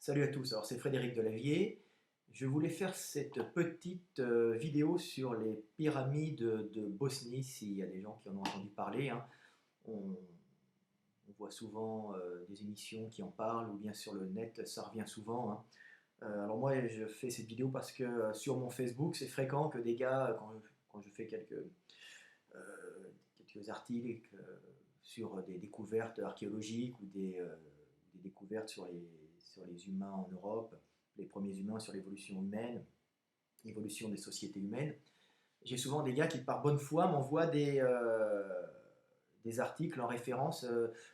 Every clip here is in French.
Salut à tous, alors c'est Frédéric Delavier. Je voulais faire cette petite vidéo sur les pyramides de Bosnie, s'il y a des gens qui en ont entendu parler, hein. On voit souvent des émissions qui en parlent, ou bien sur le net, ça revient souvent, hein. Alors moi, je fais cette vidéo parce que sur mon Facebook, c'est fréquent que des gars, quand je fais quelques articles sur des découvertes archéologiques ou des découvertes sur les humains en Europe, les premiers humains sur l'évolution humaine, l'évolution des sociétés humaines. J'ai souvent des gars qui, par bonne foi, m'envoient des articles en référence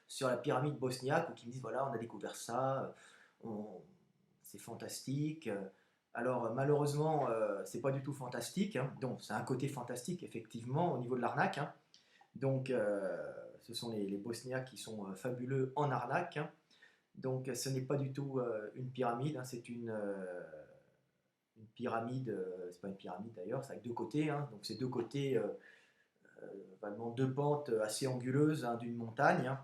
sur la pyramide bosniaque ou qui me disent voilà, on a découvert ça, c'est fantastique. Alors malheureusement, c'est pas du tout fantastique, hein. Donc c'est un côté fantastique effectivement au niveau de l'arnaque, hein. Donc ce sont les Bosniaques qui sont fabuleux en arnaque, hein. Donc ce n'est pas du tout une pyramide, hein, c'est une pyramide, c'est pas une pyramide d'ailleurs, c'est avec deux côtés, hein. Donc c'est deux côtés, vraiment deux pentes assez anguleuses, hein, d'une montagne, hein.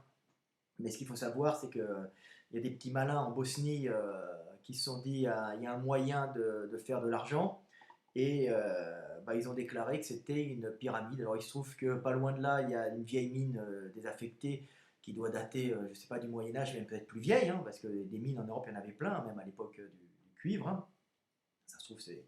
Mais ce qu'il faut savoir, c'est qu'il y a des petits malins en Bosnie qui se sont dit il y a un moyen de faire de l'argent. Et ils ont déclaré que c'était une pyramide. Alors il se trouve que pas loin de là, il y a une vieille mine désaffectée qui doit dater, je ne sais pas, du Moyen-Âge, même peut-être plus vieille, hein, parce que des mines en Europe, il y en avait plein, même à l'époque du cuivre, hein. Ça se trouve, c'est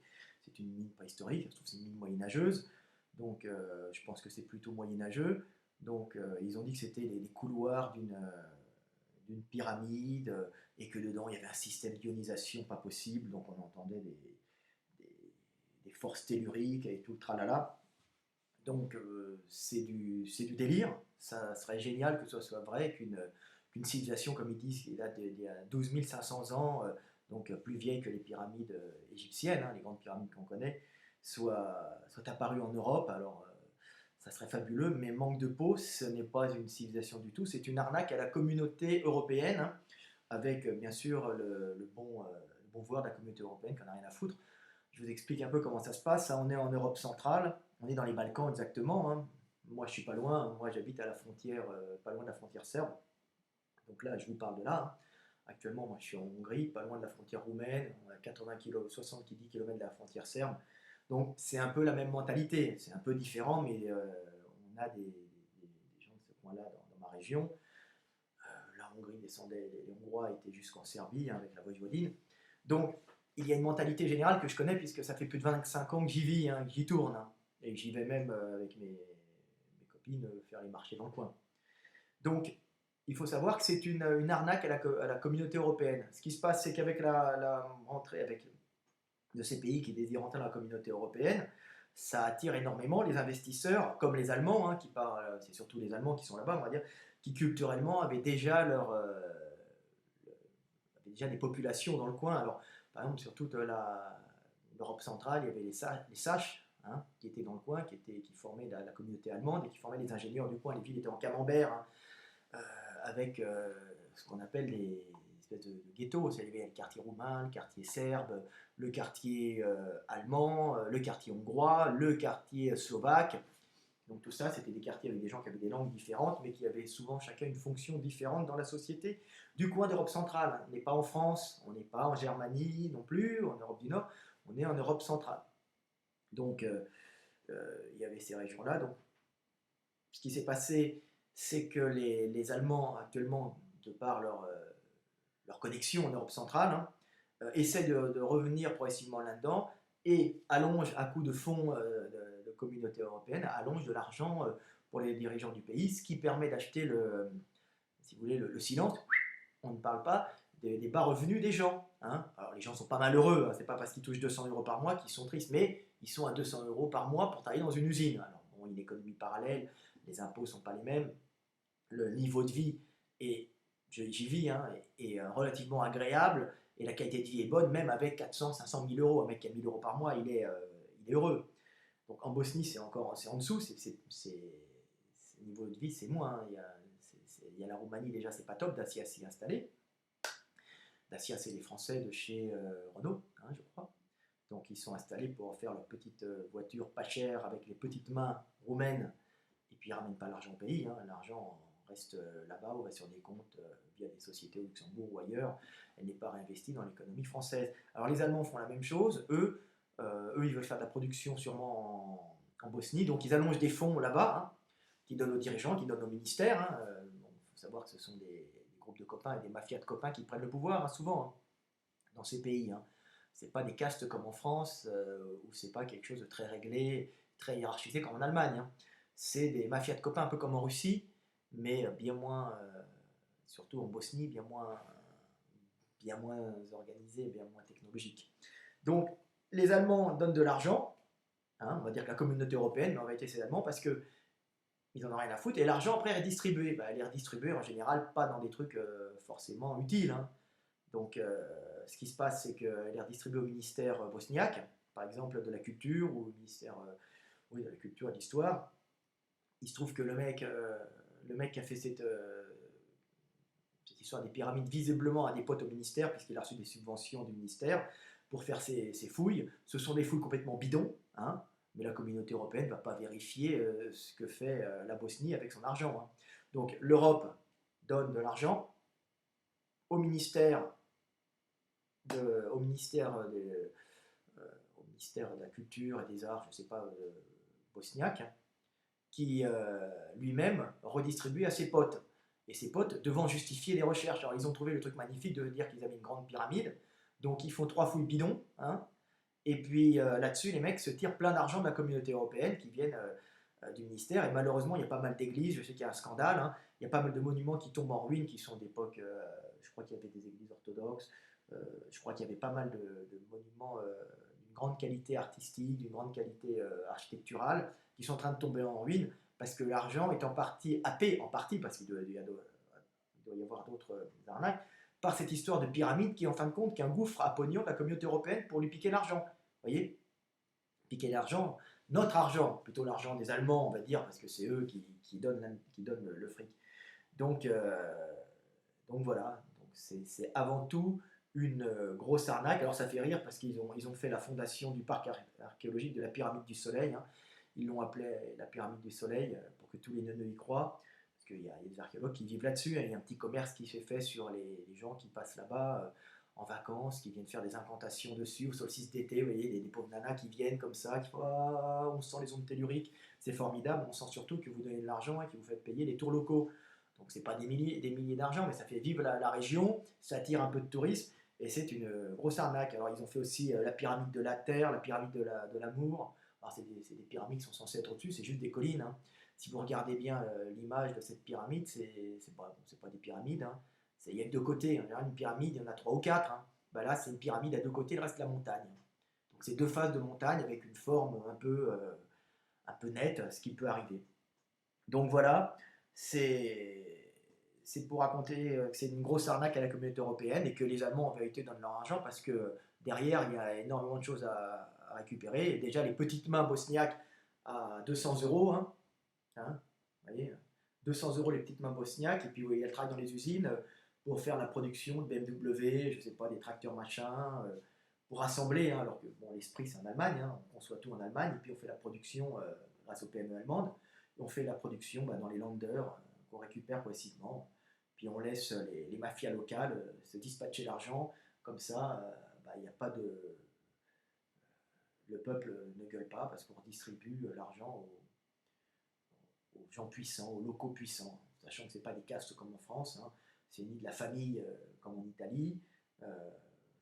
une mine préhistorique, ça se trouve, c'est une mine moyenâgeuse. Donc je pense que c'est plutôt moyenâgeux. Donc ils ont dit que c'était les couloirs d'une pyramide et que dedans il y avait un système d'ionisation pas possible. Donc on entendait des, des forces telluriques et tout le tralala. Donc c'est du délire. Ça serait génial que ce soit vrai, qu'une civilisation, comme ils disent, qui date d'il y a 12 500 ans, donc plus vieille que les pyramides égyptiennes, hein, les grandes pyramides qu'on connaît, soit apparue en Europe. Alors ça serait fabuleux, mais manque de peau, ce n'est pas une civilisation du tout, c'est une arnaque à la communauté européenne, hein, avec bien sûr le bon vouloir de la communauté européenne qui n'en a rien à foutre. Je vous explique un peu comment ça se passe. On est en Europe centrale, on est dans les Balkans exactement, hein. Moi, je suis pas loin. Moi, j'habite à la frontière, pas loin de la frontière serbe. Donc là, je vous parle de là, hein. Actuellement, moi, je suis en Hongrie, pas loin de la frontière roumaine. On a 80 km, 70 km de la frontière serbe. Donc, c'est un peu la même mentalité. C'est un peu différent, mais on a des gens de ce coin-là dans ma région. La Hongrie descendait, les Hongrois étaient jusqu'en Serbie, hein, avec la Voïvodine. Donc, il y a une mentalité générale que je connais puisque ça fait plus de 25 ans que j'y vis, hein, que j'y tourne, hein, et que j'y vais même avec mes copines faire les marchés dans le coin. Donc, il faut savoir que c'est une arnaque à la communauté européenne. Ce qui se passe, c'est qu'avec la rentrée de ces pays qui désirent entrer dans la communauté européenne, ça attire énormément les investisseurs, comme les Allemands, hein, qui parlent, c'est surtout les Allemands qui sont là-bas, on va dire, qui culturellement avaient déjà avaient déjà des populations dans le coin. Alors, par exemple, sur toute l'Europe centrale, il y avait les Saches, hein, qui étaient dans le coin, qui formaient la communauté allemande et qui formaient les ingénieurs du coin. Les villes étaient en camembert, hein, avec ce qu'on appelle des espèces de ghettos. Il y avait le quartier roumain, le quartier serbe, le quartier allemand, le quartier hongrois, le quartier slovaque. Donc tout ça, c'était des quartiers avec des gens qui avaient des langues différentes, mais qui avaient souvent chacun une fonction différente dans la société du coin d'Europe centrale. On n'est pas en France, on n'est pas en Germanie non plus, en Europe du Nord, on est en Europe centrale. Donc il y avait ces régions-là. Donc ce qui s'est passé, c'est que les Allemands, actuellement, de par leur connexion en Europe centrale, hein, essaient de revenir progressivement là-dedans et allongent à coup de fonds de communauté européenne, allongent de l'argent pour les dirigeants du pays, ce qui permet d'acheter si vous voulez, le silence. On ne parle pas des bas revenus des gens, hein. Alors les gens sont pas malheureux, hein, c'est pas parce qu'ils touchent 200 euros par mois qu'ils sont tristes, mais ils sont à 200 euros par mois pour travailler dans une usine. Alors bon, une économie parallèle, les impôts sont pas les mêmes, le niveau de vie est, j'y vis, hein, est relativement agréable et la qualité de vie est bonne, même avec 400, 500 000 euros. Un mec qui a 1000 euros par mois, il est heureux. Donc en Bosnie, c'est en dessous, le niveau de vie, c'est moins, hein. Il y a la Roumanie, déjà, c'est pas top, Dacia s'y est installé. Dacia, c'est les Français de chez Renault, hein, je crois. Donc ils sont installés pour faire leur petite voiture pas chère avec les petites mains roumaines, et puis ils ne ramènent pas l'argent au pays, hein. L'argent reste là-bas ou va sur des comptes via des sociétés au Luxembourg ou ailleurs. Elle n'est pas réinvestie dans l'économie française. Alors les Allemands font la même chose. Eux ils veulent faire de la production sûrement en Bosnie, donc ils allongent des fonds là-bas, hein, qui donnent aux dirigeants, qui donnent aux ministères. Hein. Bon, faut savoir que ce sont des groupes de copains et des mafias de copains qui prennent le pouvoir, hein, souvent, hein, dans ces pays. Hein. C'est pas des castes comme en France, où c'est pas quelque chose de très réglé, très hiérarchisé comme en Allemagne. Hein. C'est des mafias de copains, un peu comme en Russie, mais bien moins, surtout en Bosnie, bien moins organisé, bien moins technologique. Donc, les Allemands donnent de l'argent, hein, on va dire que la communauté européenne, mais en réalité c'est les Allemands, parce que ils en ont rien à foutre, et l'argent après est redistribué. Bah, elle est redistribuée en général pas dans des trucs forcément utiles. Hein. Donc, ce qui se passe, c'est qu'elle est redistribuée au ministère bosniaque, par exemple de la culture, ou au ministère oui, de la culture et de l'histoire. Il se trouve que le mec qui a fait cette histoire des pyramides, visiblement a des potes au ministère, puisqu'il a reçu des subventions du ministère pour faire ses fouilles. Ce sont des fouilles complètement bidons, hein, mais la communauté européenne ne va pas vérifier ce que fait la Bosnie avec son argent. Hein. Donc l'Europe donne de l'argent au ministère au ministère, au ministère de la Culture et des Arts, je ne sais pas, bosniaque, qui lui-même redistribue à ses potes. Et ses potes devant justifier les recherches. Alors ils ont trouvé le truc magnifique de dire qu'ils avaient une grande pyramide, donc ils font 3 fouilles bidons, hein, et puis là-dessus les mecs se tirent plein d'argent de la communauté européenne qui viennent du ministère, et malheureusement il y a pas mal d'églises, je sais qu'il y a un scandale, hein, il y a pas mal de monuments qui tombent en ruine, qui sont d'époque, je crois qu'il y avait des églises orthodoxes, je crois qu'il y avait pas mal de monuments d'une grande qualité artistique, d'une grande qualité architecturale, qui sont en train de tomber en ruine, parce que l'argent est en partie happé, en partie, parce qu'il doit y avoir d'autres arnaques, par cette histoire de pyramide qui, en fin de compte, qu'un gouffre à pognon de la communauté européenne pour lui piquer l'argent. Vous voyez, piquer l'argent, notre argent, plutôt l'argent des Allemands, on va dire, parce que c'est eux qui donnent le fric. Donc, donc voilà, c'est avant tout une grosse arnaque. Alors ça fait rire parce ils ont fait la fondation du parc archéologique de la pyramide du Soleil. Hein. Ils l'ont appelé la pyramide du Soleil pour que tous les neuneux y croient. Parce qu'il y a des archéologues qui vivent là-dessus. Hein. Il y a un petit commerce qui s'est fait sur les gens qui passent là-bas en vacances, qui viennent faire des incantations dessus au solstice d'été. Vous voyez, des pauvres nanas qui viennent comme ça, qui font ah, on sent les ondes telluriques. C'est formidable. On sent surtout que vous donnez de l'argent et que vous faites payer les tours locaux. Donc c'est pas des milliers d'argent, mais ça fait vivre la région, ça attire un peu de tourisme, et c'est une grosse arnaque. Alors ils ont fait aussi la pyramide de la Terre, la pyramide de l'amour. Alors c'est des pyramides qui sont censées être au-dessus, c'est juste des collines. Hein. Si vous regardez bien l'image de cette pyramide, c'est pas des pyramides. Hein. Il y a que 2 côtés. En général, une pyramide, il y en a 3 ou 4. Hein. Ben là, c'est une pyramide à 2 côtés, le reste la montagne. Donc c'est 2 faces de montagne avec une forme un peu nette, ce qui peut arriver. Donc voilà, c'est pour raconter que c'est une grosse arnaque à la communauté européenne et que les Allemands en vérité donnent leur argent parce que derrière il y a énormément de choses à récupérer. Et déjà les petites mains bosniaques à 200 euros, hein, vous voyez, 200 euros les petites mains bosniaques, et puis oui, elles travaillent dans les usines pour faire la production de BMW, je sais pas, des tracteurs machin, pour assembler, hein, alors que bon, l'esprit c'est en Allemagne, hein, on conçoit tout en Allemagne, et puis on fait la production grâce aux PME allemandes. On fait la production dans les landers qu'on récupère progressivement. Puis on laisse les mafias locales se dispatcher l'argent. Comme ça, il n'y a pas de. Le peuple ne gueule pas parce qu'on redistribue l'argent aux gens puissants, aux locaux puissants. Sachant que ce n'est pas des castes comme en France, hein. C'est ni de la famille comme en Italie.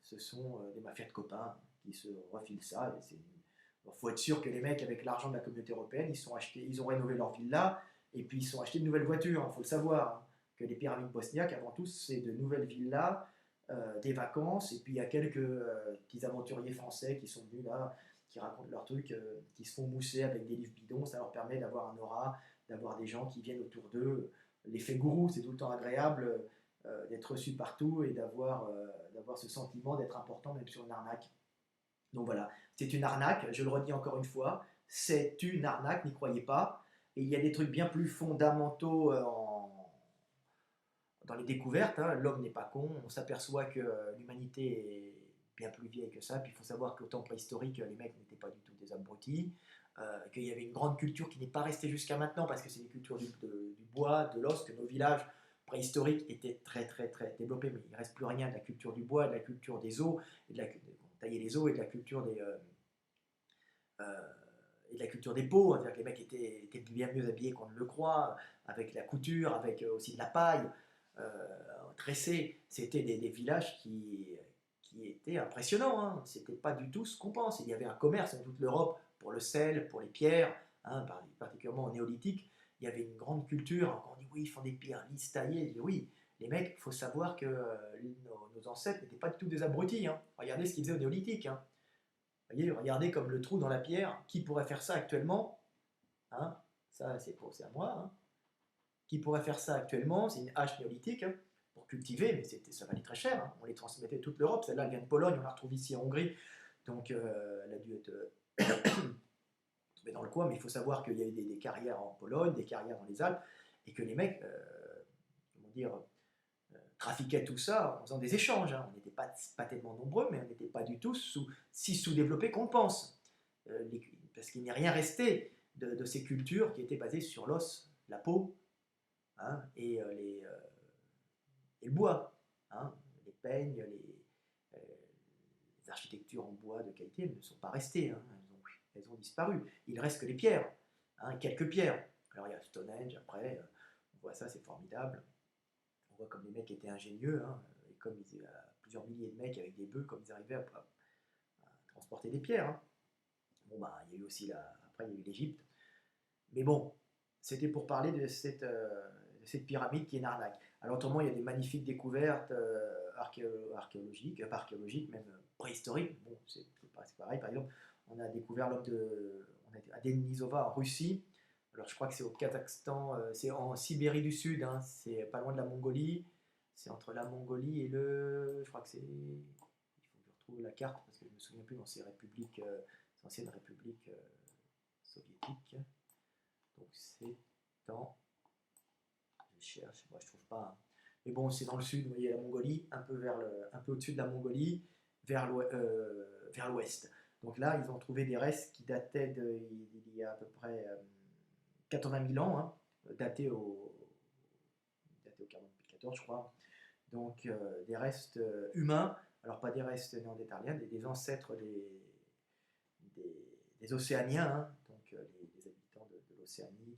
Ce sont des mafias de copains qui se refilent ça. Il faut être sûr que les mecs, avec l'argent de la communauté européenne, ils ont rénové leur villa et puis ils sont achetés de nouvelles voitures. Il faut le savoir, hein, que les pyramides bosniaques, avant tout, c'est de nouvelles villas, des vacances, et puis il y a quelques petits aventuriers français qui sont venus là, qui racontent leurs trucs, qui se font mousser avec des livres bidons. Ça leur permet d'avoir un aura, d'avoir des gens qui viennent autour d'eux. L'effet gourou, c'est tout le temps agréable d'être reçu partout et d'avoir ce sentiment d'être important même sur une arnaque. Donc voilà, c'est une arnaque, je le redis encore une fois, c'est une arnaque, n'y croyez pas. Et il y a des trucs bien plus fondamentaux dans les découvertes. Hein. L'homme n'est pas con, on s'aperçoit que l'humanité est bien plus vieille que ça. Puis il faut savoir qu'au temps préhistorique, les mecs n'étaient pas du tout des abrutis. qu'il y avait une grande culture qui n'est pas restée jusqu'à maintenant parce que c'est des cultures du bois, de l'os, que nos villages préhistoriques étaient très très très développés, mais il ne reste plus rien de la culture du bois, de la culture des os, et on taillait les os et de la culture euh, et de la culture des peaux, c'est-à-dire que les mecs étaient bien mieux habillés qu'on ne le croit, avec la couture, avec aussi de la paille, tressée. C'était des villages qui étaient impressionnants, hein. C'était pas du tout ce qu'on pense. Il y avait un commerce dans toute l'Europe pour le sel, pour les pierres, hein, particulièrement au néolithique. Il y avait une grande culture. Quand on dit oui, ils font des pierres lisses taillées, oui, les mecs, il faut savoir que nos ancêtres n'étaient pas du tout des abrutis, hein. Regardez ce qu'ils faisaient au néolithique, hein. Voyez, regardez comme le trou dans la pierre. Qui pourrait faire ça actuellement, hein? Ça, c'est à moi, hein. Qui pourrait faire ça actuellement? C'est une hache néolithique, hein, pour cultiver, mais ça valait très cher, hein. On les transmettait toute l'Europe. Celle-là, elle vient de Pologne, on la retrouve ici en Hongrie. Donc, elle a dû être tombée dans le coin, mais il faut savoir qu'il y a eu des carrières en Pologne, des carrières dans les Alpes, et que les mecs, comment dire, trafiquaient tout ça en faisant des échanges, hein. On n'était pas tellement nombreux, mais on n'était pas du tout si sous-développés qu'on le pense. Parce qu'il n'y a rien resté de ces cultures qui étaient basées sur l'os, la peau, hein, et le bois, hein. Les peignes, les architectures en bois de qualité ne sont pas restées, hein. Elles ont disparu. Il reste que les pierres, hein, quelques pierres. Alors il y a Stonehenge, après, on voit ça, c'est formidable. On voit comme les mecs étaient ingénieux, hein, et comme il y a plusieurs milliers de mecs avec des bœufs, comme ils arrivaient à transporter des pierres, hein. Bon, bah, il y a eu aussi après, il y a eu l'Égypte. Mais bon, c'était pour parler de cette pyramide qui est une arnaque. Alors, autrement, il y a des magnifiques découvertes archéologiques, pas archéologiques, même préhistoriques. Bon, c'est pareil. Par exemple, on a découvert on a été à Denisova en Russie. Alors, je crois que c'est au Kazakhstan, c'est en Sibérie du Sud, hein, c'est pas loin de la Mongolie. C'est entre la Mongolie et je crois que c'est. Il faut que je retrouve la carte parce que je me souviens plus dans ces républiques, ces anciennes républiques soviétiques. Donc c'est en. Je cherche, moi je trouve pas, hein. Mais bon, c'est dans le sud, vous voyez la Mongolie, un peu au-dessus de la Mongolie, vers l'ouest. Donc là, ils ont trouvé des restes qui dataient il y a à peu près 80 000 ans, hein, datés au 14, je crois. Donc des restes humains, alors pas des restes néandertaliens, des ancêtres des Océaniens, hein, donc les habitants de l'Océanie,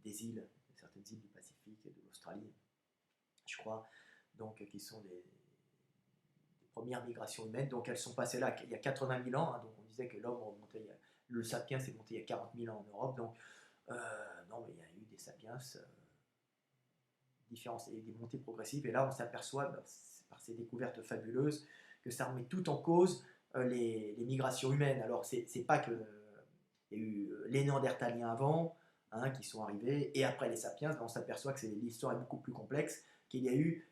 des îles, certaines îles du Pacifique et de l'Australie, je crois, donc qui sont des premières migrations humaines. Donc elles sont passées là il y a 80 000 ans, hein, donc on disait que l'homme remontait, le sapiens est monté il y a 40 000 ans en Europe, donc non, mais il y a eu des sapiens différents et des montées progressives, et là on s'aperçoit par ces découvertes fabuleuses que ça remet tout en cause les migrations humaines. Alors c'est pas que il y a eu les Néandertaliens avant, hein, qui sont arrivés, et après les sapiens, on s'aperçoit que l'histoire est beaucoup plus complexe, qu'il y a eu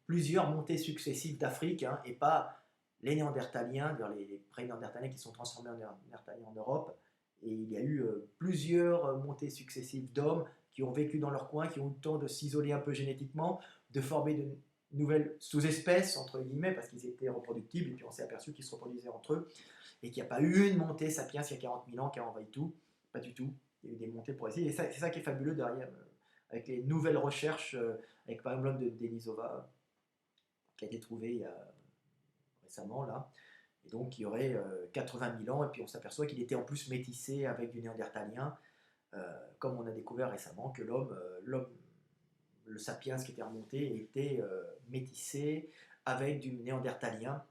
plusieurs montées successives d'Afrique, hein, et pas les Néandertaliens, les pré-Néandertaliens qui sont transformés en Néandertaliens en Europe, et il y a eu plusieurs montées successives d'hommes qui ont vécu dans leur coin, qui ont eu le temps de s'isoler un peu génétiquement, de former de nouvelles sous-espèces, entre guillemets, parce qu'ils étaient reproductibles, et puis on s'est aperçu qu'ils se reproduisaient entre eux, et qu'il n'y a pas eu une montée sapiens il y a 40 000 ans qui a envahi tout, pas du tout. Il y a eu des montées progressives, et c'est ça qui est fabuleux derrière, avec les nouvelles recherches, avec par exemple l'homme de Denisova, qui a été trouvé récemment, là, et donc il y aurait 80 000 ans, et puis on s'aperçoit qu'il était en plus métissé avec du néandertalien, comme on a découvert récemment que le sapiens qui était remonté était métissé avec du néandertalien.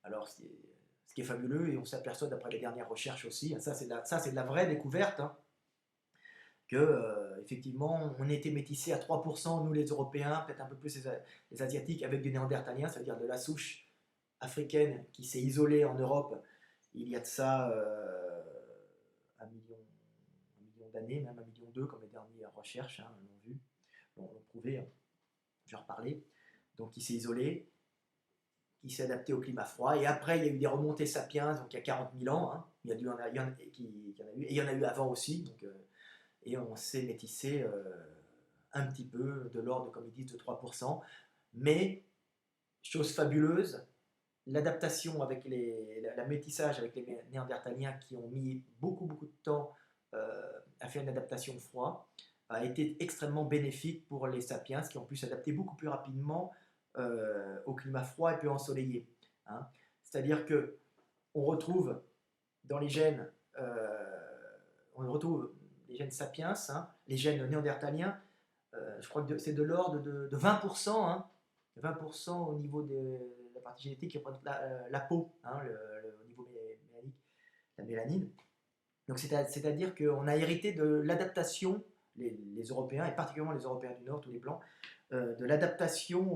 Alors ce qui est fabuleux, et on s'aperçoit d'après les dernières recherches aussi, ça c'est de la vraie découverte, hein, que effectivement on était métissé à 3%, nous les Européens, peut-être un peu plus les Asiatiques, avec du néandertalien, c'est-à-dire de la souche africaine qui s'est isolée en Europe il y a de ça un million d'années, même 1,2 million, comme les dernières recherches, hein, l'ont vu, l'ont prouvé, hein. Je vais en reparler. Donc il s'est isolé, il s'est adapté au climat froid, et après il y a eu des remontées sapiens, donc il y a 40 000 ans, hein. Il y en a eu, et il y en a eu avant aussi, donc, et on s'est métissé un petit peu, de l'ordre, comme ils disent, de 3%. Mais, chose fabuleuse, l'adaptation avec la métissage avec les Néandertaliens qui ont mis beaucoup, beaucoup de temps à faire une adaptation au froid, a été extrêmement bénéfique pour les sapiens qui ont pu s'adapter beaucoup plus rapidement au climat froid et peu ensoleillé. Hein. C'est-à-dire que on retrouve dans les gènes, on retrouve les gènes sapiens, hein, les gènes néandertaliens, je crois que c'est de l'ordre de 20%, hein, 20% au niveau de la partie génétique qui représente la peau, hein, au niveau mélanique, la mélanine. Donc c'est-à-dire qu'on a hérité de l'adaptation, les Européens, et particulièrement les Européens du Nord, tous les Blancs, de l'adaptation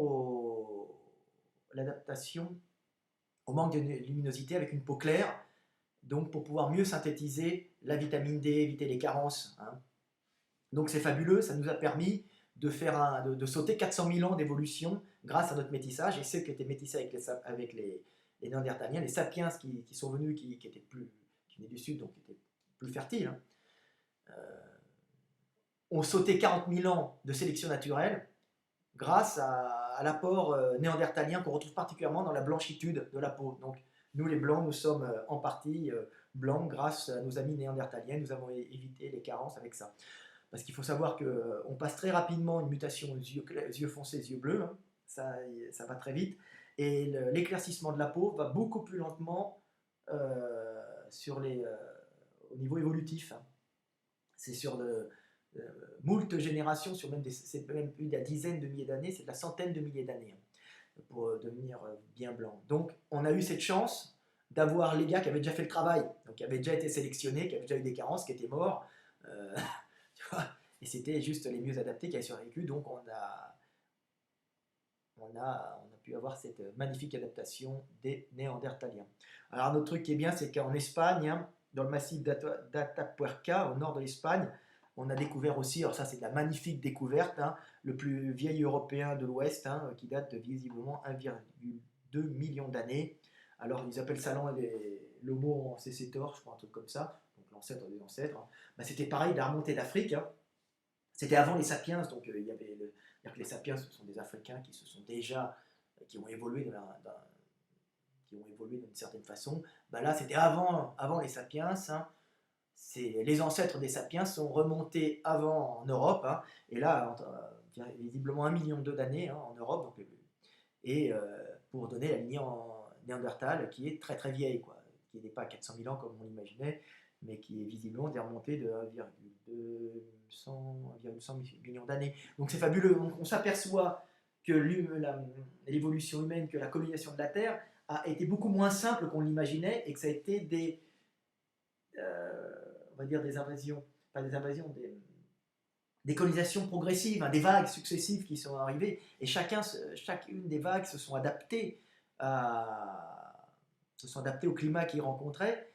au manque de luminosité avec une peau claire, donc pour pouvoir mieux synthétiser la vitamine D, éviter les carences. Hein. Donc c'est fabuleux, ça nous a permis de sauter 400 000 ans d'évolution grâce à notre métissage, et ceux qui étaient métissés avec les Néandertaliens, les sapiens qui sont venus, qui venaient du sud, donc qui étaient plus fertiles, hein, ont sauté 40 000 ans de sélection naturelle grâce à l'apport néandertalien qu'on retrouve particulièrement dans la blanchitude de la peau. Donc nous les blancs, nous sommes en partie blancs grâce à nos amis néandertaliens, nous avons évité les carences avec ça. Parce qu'il faut savoir qu'on passe très rapidement une mutation yeux foncés, yeux bleus, hein, ça va très vite, et l'éclaircissement de la peau va beaucoup plus lentement au niveau évolutif. Hein. C'est sur moult générations, c'est même plus de la dizaine de milliers d'années, c'est de la centaine de milliers d'années hein, pour devenir bien blanc. Donc on a eu cette chance d'avoir les gars qui avaient déjà fait le travail, donc qui avaient déjà été sélectionnés, qui avaient déjà eu des carences, qui étaient morts, et c'était juste les mieux adaptés qui avaient survécu, donc on a pu avoir cette magnifique adaptation des Néandertaliens. Alors un autre truc qui est bien, c'est qu'en Espagne, hein, dans le massif d'Atapuerca, au nord de l'Espagne, on a découvert aussi, alors ça c'est de la magnifique découverte, hein, le plus vieil européen de l'Ouest, hein, qui date de visiblement 1,2 million d'années. Alors ils appellent ça l'Homo ancestors, je crois, un truc comme ça, donc l'ancêtre des ancêtres. Hein. Ben, c'était pareil, de la remontée d'Afrique. Hein. C'était avant les sapiens, donc il y avait que les sapiens, ce sont des Africains qui ont évolué d'une certaine façon. Ben là, c'était avant les sapiens. Hein. Les ancêtres des sapiens sont remontés avant en Europe, hein, et là, visiblement 1,2 million d'années hein, en Europe, donc, et pour donner la lignée en Néandertal qui est très très vieille, quoi, qui n'est pas à 400 000 ans comme on l'imaginait, mais qui est visiblement des remontées de 1,1 million d'années. Donc c'est fabuleux. On s'aperçoit que l'évolution humaine, que la colonisation de la Terre a été beaucoup moins simple qu'on l'imaginait, et que ça a été on va dire des invasions, pas des invasions, des colonisations progressives, hein, des vagues successives qui sont arrivées, et chacune des vagues se sont adaptées au climat qu'ils rencontraient.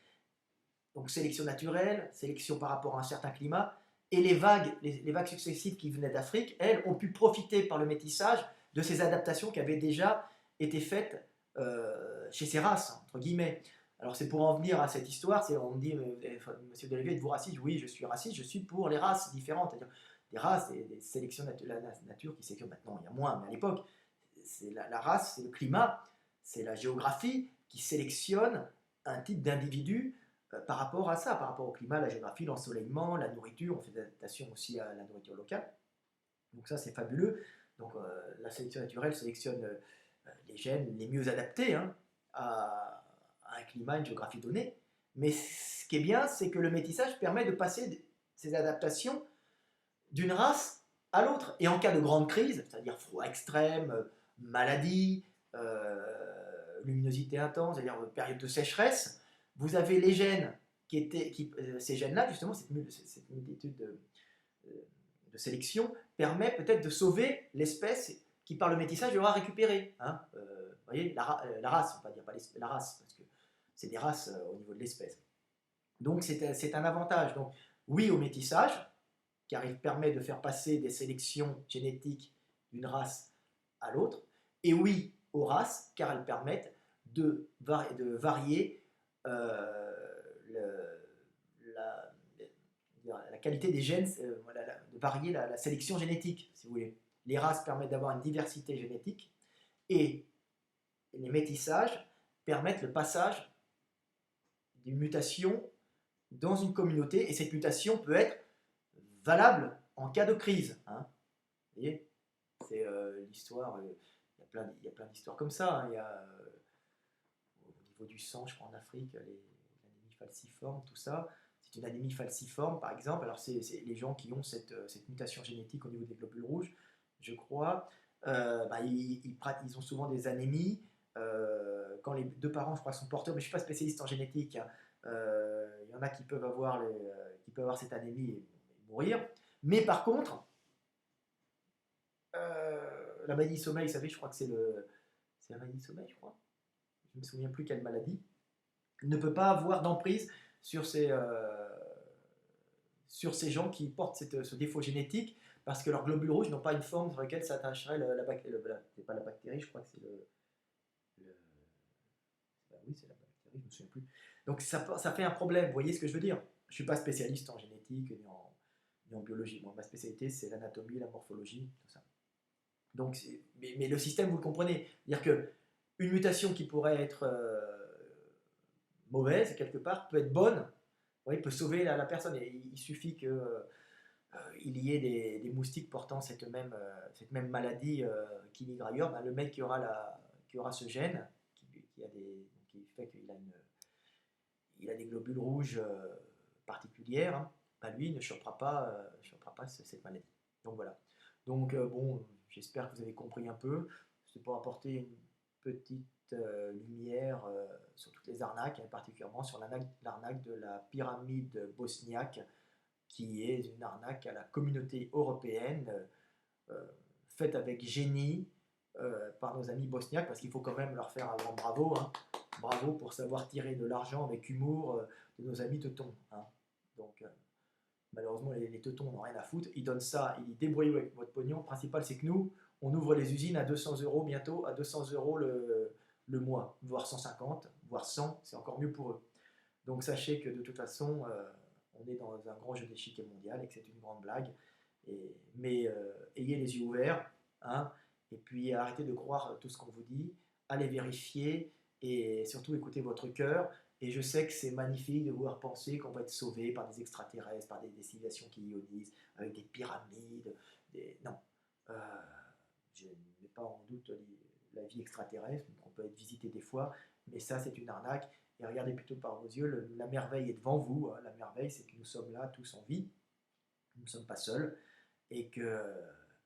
Donc sélection naturelle, sélection par rapport à un certain climat, et les vagues successives qui venaient d'Afrique, elles, ont pu profiter par le métissage de ces adaptations qui avaient déjà été faites chez ces races, entre guillemets. Alors c'est pour en venir à cette histoire, on me dit, monsieur Delevier, êtes-vous raciste? Oui, je suis raciste, je suis pour les races différentes, c'est-à-dire des races, des sélections la nature qui sélectionne maintenant, il y a moins, mais à l'époque, c'est la race, c'est le climat, c'est la géographie qui sélectionne un type d'individu par rapport à ça, par rapport au climat, la géographie, l'ensoleillement, la nourriture, on fait des adaptations aussi à la nourriture locale. Donc ça c'est fabuleux. Donc la sélection naturelle sélectionne les gènes les mieux adaptés hein, à un climat, une géographie donnée. Mais ce qui est bien, c'est que le métissage permet de passer ces adaptations d'une race à l'autre. Et en cas de grande crise, c'est-à-dire froid extrême, maladie, luminosité intense, c'est-à-dire période de sécheresse, vous avez les gènes ces gènes-là, justement, cette multitude de sélection permet peut-être de sauver l'espèce qui, par le métissage, aura récupéré. Hein. Vous voyez, la race, on va dire pas la race, parce que c'est des races au niveau de l'espèce. Donc c'est un avantage. Donc oui au métissage, car il permet de faire passer des sélections génétiques d'une race à l'autre, et oui aux races, car elles permettent de varier la qualité des gènes, de varier la sélection génétique, si vous voulez. Les races permettent d'avoir une diversité génétique, et les métissages permettent le passage d'une mutation dans une communauté, et cette mutation peut être valable en cas de crise. Hein. Vous voyez, c'est l'histoire, il y a plein d'histoires comme ça. Hein. Il y a, au niveau du sang, je crois en Afrique, l'anémie falciforme, tout ça. C'est une anémie falciforme, par exemple. Alors, c'est les gens qui ont cette mutation génétique au niveau des globules rouges, je crois. Ils ont souvent des anémies. Quand les deux parents, je crois, sont porteurs, mais je ne suis pas spécialiste en génétique. Hein. Il y en a qui peuvent avoir, cette anémie et mourir. Mais par contre, la maladie du sommeil, vous savez, je crois que c'est la maladie du sommeil, je crois. Je ne me souviens plus quelle maladie. Ne peut pas avoir d'emprise sur ces gens qui portent ce défaut génétique parce que leurs globules rouges n'ont pas une forme sur laquelle s'attacherait la bactérie. C'est pas la bactérie, je crois que c'est oui, c'est la bactérie, je ne me souviens plus. Donc ça fait un problème, vous voyez ce que je veux dire? Je ne suis pas spécialiste en génétique ni en biologie. Moi, ma spécialité, c'est l'anatomie, la morphologie, tout ça. Donc, mais le système, vous le comprenez. C'est-à-dire qu'une mutation qui pourrait être mauvaise, quelque part, peut être bonne. Vous voyez, peut sauver la personne. Et il suffit qu'il y ait des moustiques portant cette même maladie qui migre ailleurs. Ben, le mec qui aura ce gène, qui fait qu'il a des globules rouges particulières, hein, ben lui ne chopera pas cette maladie. Donc voilà. Donc bon, j'espère que vous avez compris un peu. C'est pour apporter une petite lumière sur toutes les arnaques, et particulièrement sur l'arnaque de la pyramide bosniaque, qui est une arnaque à la communauté européenne, faite avec génie par nos amis bosniaques, parce qu'il faut quand même leur faire un grand bravo. Hein. Bravo pour savoir tirer de l'argent avec humour de nos amis teutons. Hein. Donc, malheureusement, les teutons n'ont rien à foutre. Ils donnent ça, ils débrouillent avec votre pognon. Le principal, c'est que nous, on ouvre les usines à 200 € bientôt, à 200 € le mois, voire 150, voire 100, c'est encore mieux pour eux. Donc, sachez que de toute façon, on est dans un grand jeu d'échiquier mondial et que c'est une grande blague. Mais ayez les yeux ouverts, hein, et puis arrêtez de croire tout ce qu'on vous dit. Allez vérifier et surtout écoutez votre cœur. Et je sais que c'est magnifique de vouloir penser qu'on va être sauvé par des extraterrestres, par des civilisations qui ionisent, avec des pyramides. Non, je ne mets pas en doute la vie extraterrestre, on peut être visité des fois, mais ça c'est une arnaque. Et regardez plutôt par vos yeux, la merveille est devant vous. Hein. La merveille, c'est que nous sommes là tous en vie, nous ne sommes pas seuls, et que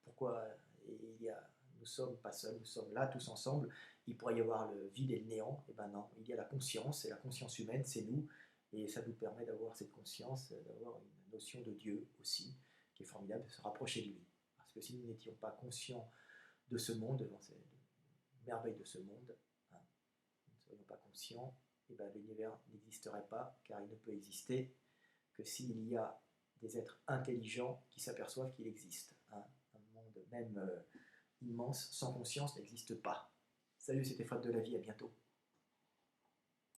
pourquoi nous ne sommes pas seuls, nous sommes là tous ensemble. Il pourrait y avoir le vide et le néant. Et ben non, il y a la conscience, et la conscience humaine, c'est nous, et ça nous permet d'avoir cette conscience, d'avoir une notion de Dieu aussi, qui est formidable, de se rapprocher de lui. Parce que si nous n'étions pas conscients de ce monde, de ces merveilles de ce monde, hein, nous ne serions pas conscients, et ben l'univers n'existerait pas, car il ne peut exister que s'il y a des êtres intelligents qui s'aperçoivent qu'il existe. Hein. Un monde même immense, sans conscience, n'existe pas. Salut, c'était Fred de la vie, à bientôt.